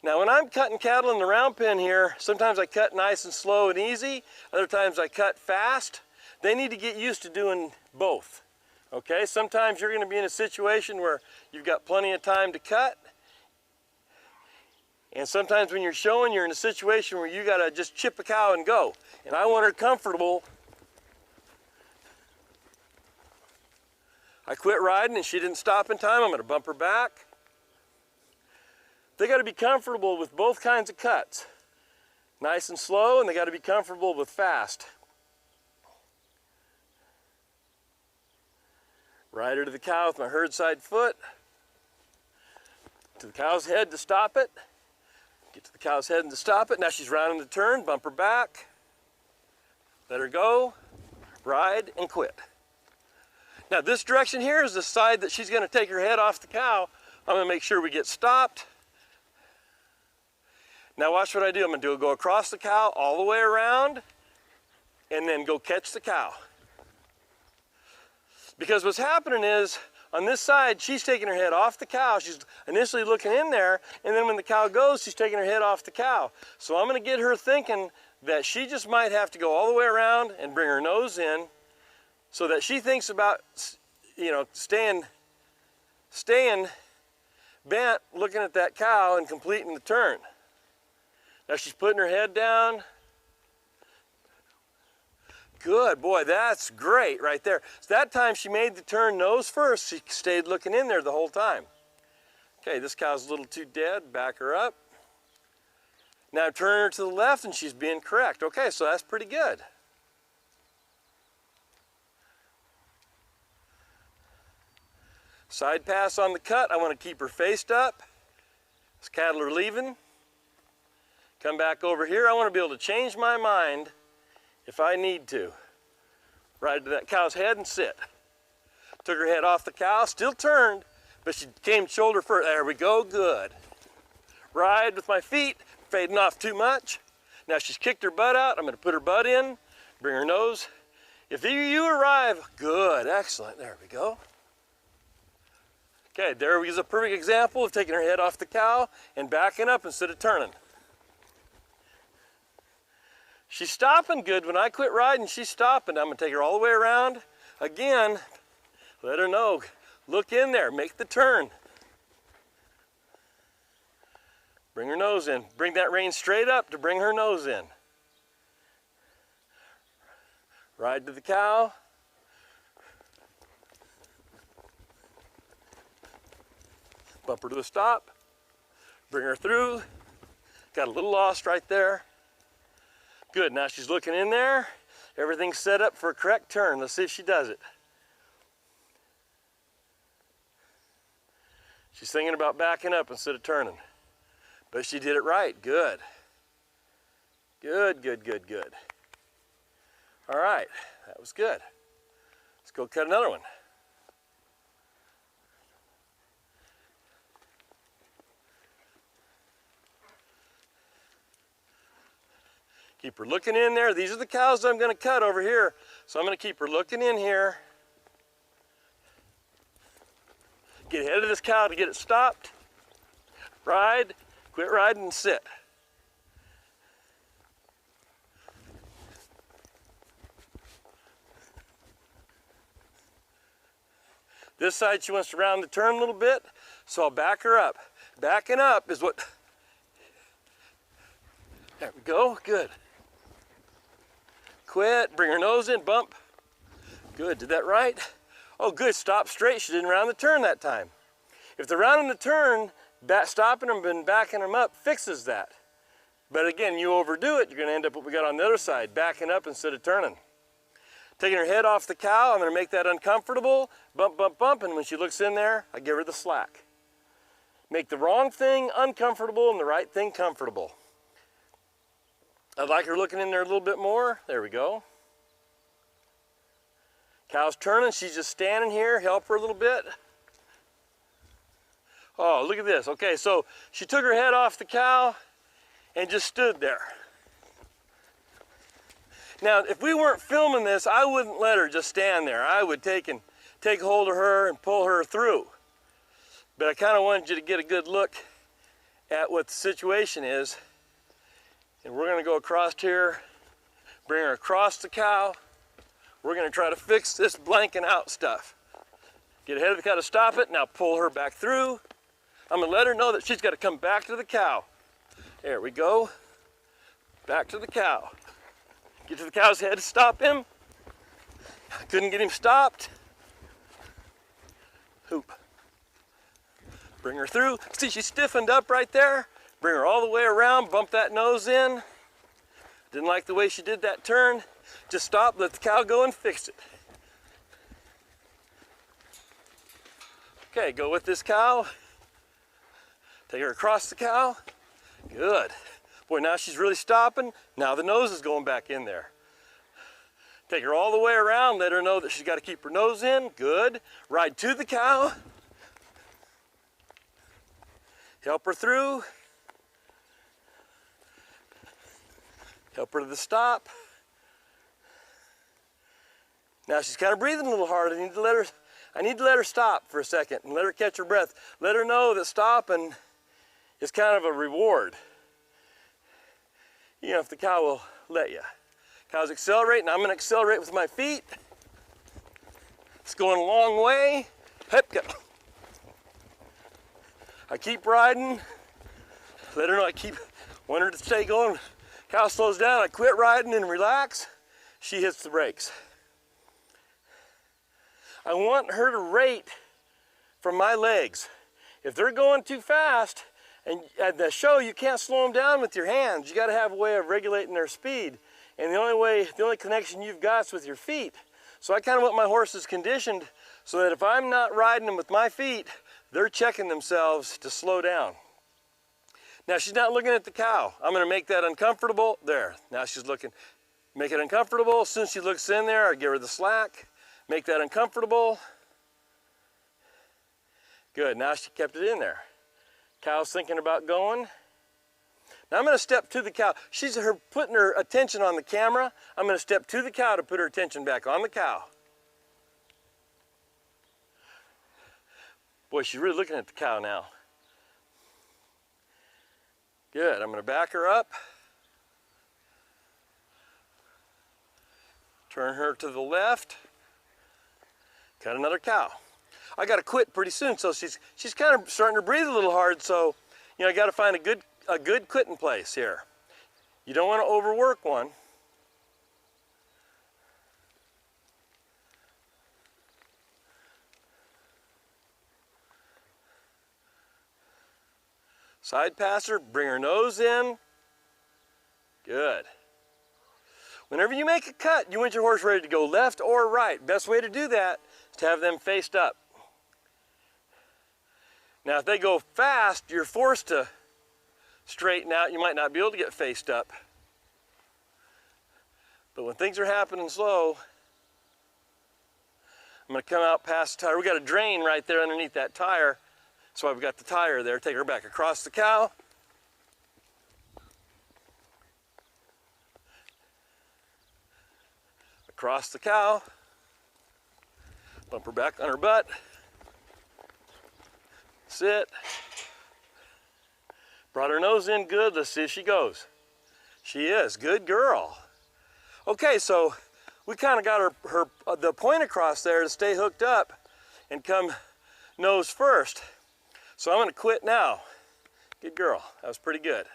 Now when I'm cutting cattle in the round pen here, sometimes I cut nice and slow and easy, other times I cut fast. They need to get used to doing both. Okay, sometimes you're going to be in a situation where you've got plenty of time to cut, and sometimes when you're showing, you're in a situation where you got to just chip a cow and go. And I want her comfortable. I quit riding and she didn't stop in time. I'm going to bump her back. They got to be comfortable with both kinds of cuts. Nice and slow, and they got to be comfortable with fast. Ride her to the cow with my herd side foot. To the cow's head to stop it. Get to the cow's head and to stop it. Now she's rounding the turn, bump her back. Let her go, ride, and quit. Now this direction here is the side that she's going to take her head off the cow. I'm going to make sure we get stopped. Now watch what I do. I'm going to go across the cow all the way around and then go catch the cow. Because what's happening is, on this side, she's taking her head off the cow. She's initially looking in there, and then when the cow goes, she's taking her head off the cow. So I'm going to get her thinking that she just might have to go all the way around and bring her nose in, so that she thinks about, you know, staying bent, looking at that cow and completing the turn. Now she's putting her head down. Good, boy, that's great right there. So that time she made the turn nose first. She stayed looking in there the whole time. Okay, this cow's a little too dead. Back her up. Now turn her to the left and she's being correct. Okay, so that's pretty good. Side pass on the cut. I want to keep her faced up. This cattle are leaving. Come back over here. I want to be able to change my mind if I need to. Ride to that cow's head and sit. Took her head off the cow, still turned, but she came shoulder first. There we go, good. Ride with my feet, fading off too much. Now she's kicked her butt out. I'm going to put her butt in, bring her nose. If you arrive, good, excellent, there we go. Okay, there is a perfect example of taking her head off the cow and backing up instead of turning. She's stopping good. When I quit riding, she's stopping. I'm going to take her all the way around. Again, let her know. Look in there. Make the turn. Bring her nose in. Bring that rein straight up to bring her nose in. Ride to the cow. Bump her to a stop. Bring her through. Got a little lost right there. Good, now she's looking in there. Everything's set up for a correct turn. Let's see if she does it. She's thinking about backing up instead of turning. But she did it right, good. Good, good, good, good. All right, that was good. Let's go cut another one. Keep her looking in there. These are the cows that I'm going to cut over here. So I'm going to keep her looking in here. Get ahead of this cow to get it stopped. Ride, quit riding and sit. This side she wants to round the turn a little bit, so I'll back her up. Backing up is what, there we go, good. Quit, bring her nose in, bump. Good, did that right? Oh good, stop straight, she didn't round the turn that time. If they're rounding the turn, stopping them and backing them up fixes that. But again, you overdo it, you're gonna end up what we got on the other side, backing up instead of turning. Taking her head off the cow, I'm gonna make that uncomfortable, bump, bump, bump, and when she looks in there, I give her the slack. Make the wrong thing uncomfortable and the right thing comfortable. I'd like her looking in there a little bit more. There we go. Cow's turning, she's just standing here. Help her a little bit. Oh, look at this. Okay, so she took her head off the cow and just stood there. Now, if we weren't filming this, I wouldn't let her just stand there. I would take hold of her and pull her through. But I kind of wanted you to get a good look at what the situation is. And we're gonna go across here, bring her across the cow. We're gonna try to fix this blanking out stuff. Get ahead of the cow to stop it. Now pull her back through. I'm gonna let her know that she's gotta come back to the cow. There we go. Back to the cow. Get to the cow's head to stop him. Couldn't get him stopped. Hoop. Bring her through. See, she stiffened up right there. Bring her all the way around, bump that nose in. Didn't like the way she did that turn. Just stop, let the cow go and fix it. Okay, go with this cow. Take her across the cow. Good. Boy, now she's really stopping. Now the nose is going back in there. Take her all the way around, let her know that she's got to keep her nose in. Good. Ride to the cow. Help her through. Help her to the stop. Now she's kind of breathing a little hard. I need to let her stop for a second and let her catch her breath. Let her know that stopping is kind of a reward. You know, if the cow will let you. Cow's accelerating. I'm going to accelerate with my feet. It's going a long way. Hep, go. I keep riding. Let her know I want her to stay going. Cow slows down. I quit riding and relax. She hits the brakes. I want her to rate from my legs. If they're going too fast, and at the show you can't slow them down with your hands. You got to have a way of regulating their speed. And the only connection you've got is with your feet. So I kind of want my horses conditioned so that if I'm not riding them with my feet, they're checking themselves to slow down. Now she's not looking at the cow. I'm going to make that uncomfortable. There, now she's looking. Make it uncomfortable. As soon as she looks in there, I give her the slack. Make that uncomfortable. Good, now she kept it in there. Cow's thinking about going. Now I'm going to step to the cow. She's putting her attention on the camera. I'm going to step to the cow to put her attention back on the cow. Boy, she's really looking at the cow now. Good, I'm going to back her up. Turn her to the left. Cut another cow. I got to quit pretty soon, so she's kind of starting to breathe a little hard, so you know, I got to find a good quitting place here. You don't want to overwork one. Side passer, bring her nose in. Good. Whenever you make a cut, you want your horse ready to go left or right. Best way to do that is to have them faced up. Now if they go fast, you're forced to straighten out. You might not be able to get faced up. But when things are happening slow, I'm going to come out past the tire. We got a drain right there underneath that tire. That's why we've got the tire there. Take her back across the cow. Across the cow. Bump her back on her butt. Sit. Brought her nose in good. Let's see if she goes. She is. Good girl. Okay, so we kind of got the point across there to stay hooked up and come nose first. So I'm going to quit now. Good girl. That was pretty good.